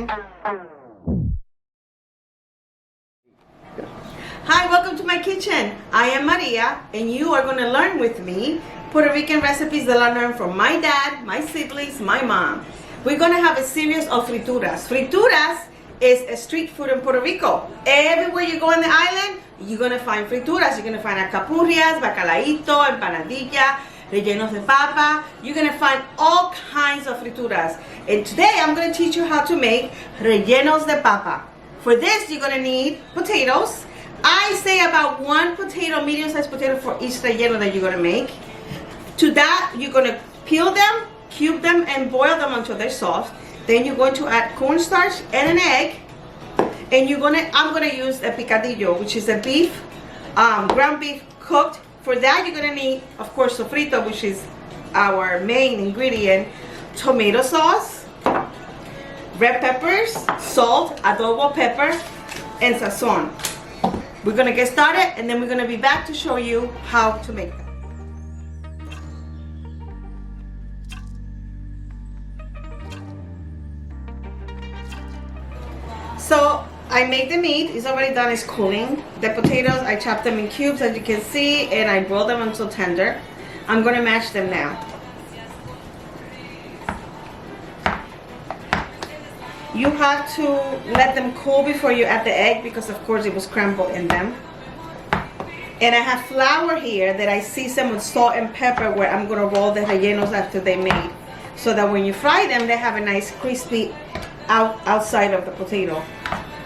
kitchen. Hi, welcome to my kitchen. I am Maria, and you are going to learn with me Puerto Rican recipes that I learned from my dad, my siblings, my mom. We're going to have a series of frituras. Frituras is a street food in Puerto Rico. Everywhere you go on the island, you're going to find frituras. You're going to find alcapurrias, bacalaíto, empanadilla, rellenos de papa. You're going to find all kinds of frituras. And today I'm going to teach you how to make rellenos de papa. For this, you're going to need potatoes. I say about one potato, medium-sized potato for each relleno that you're going to make. To that, you're going to peel them, cube them, and boil them until they're soft. Then you're going to add cornstarch and an egg. And I'm going to use a picadillo, which is a beef, ground beef cooked. For that, you're going to need, of course, sofrito, which is our main ingredient, tomato sauce, red peppers, salt, adobo pepper, and sazon. We're going to get started, and then we're going to be back to show you how to make them. So I made the meat. It's already done. It's cooling. The potatoes, I chopped them in cubes, as you can see, and I boiled them until tender. I'm going to mash them now. You have to let them cool before you add the egg because, of course, it was scrambled in them. And I have flour here that I season with salt and pepper where I'm going to roll the rellenos after they made. So that when you fry them, they have a nice crispy outside of the potato.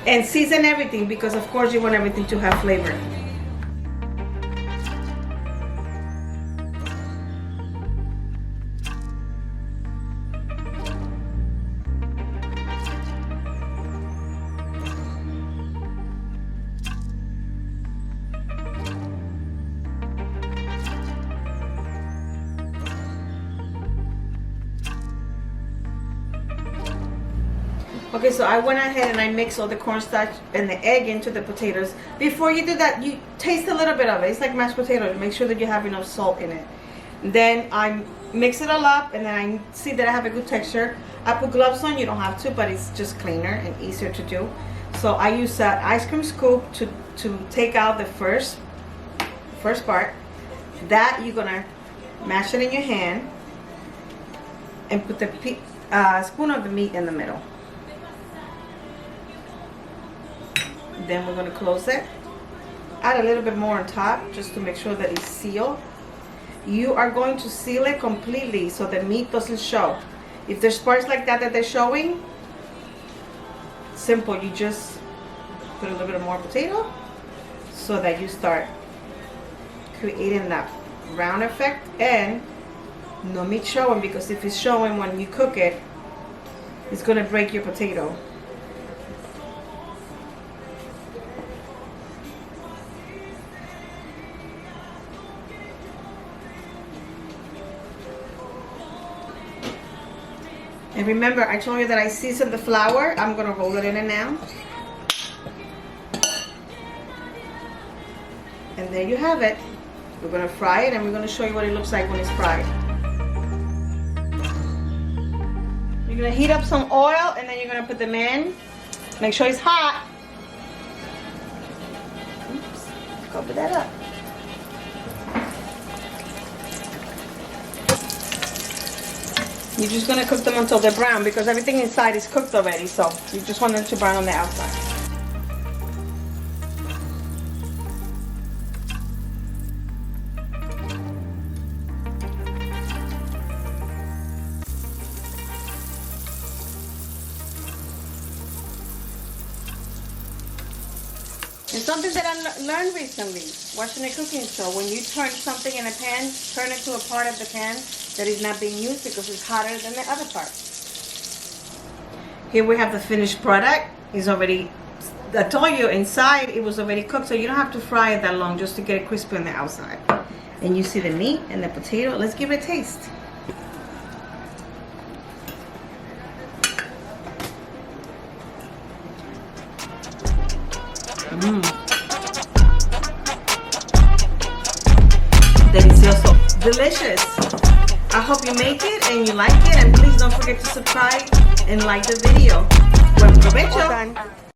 And season everything because, of course, you want everything to have flavor. Okay, so I went ahead and I mixed all the cornstarch and the egg into the potatoes. Before you do that, you taste a little bit of it. It's like mashed potatoes. Make sure that you have enough salt in it. Then I mix it all up, and then I see that I have a good texture. I put gloves on. You don't have to, but it's just cleaner and easier to do. So I use that ice cream scoop to take out the first part. That you're gonna mash it in your hand and put the spoon of the meat in the middle. Then we're going to close it. Add a little bit more on top just to make sure that it's sealed. You are going to seal it completely so the meat doesn't show. If there's parts like that they're showing, simple. You just put a little bit more potato so that you start creating that round effect and no meat showing, because if it's showing when you cook it, it's going to break your potato. And remember, I told you that I seasoned the flour. I'm going to roll it in it now. And there you have it. We're going to fry it, and we're going to show you what it looks like when it's fried. You're going to heat up some oil, and then you're going to put them in. Make sure it's hot. Oops, cover that up. You're just going to cook them until they're brown because everything inside is cooked already, so you just want them to brown on the outside. And something that I learned recently, watching a cooking show, when you turn something in a pan, turn it to a part of the pan that is not being used because it's hotter than the other part. Here we have the finished product. It's already, I told you, inside it was already cooked, so you don't have to fry it that long just to get it crispy on the outside. And you see the meat and the potato. Let's give it a taste. Delicioso. Delicious. I hope you make it and you like it, and please don't forget to subscribe and like the video. Buen provecho.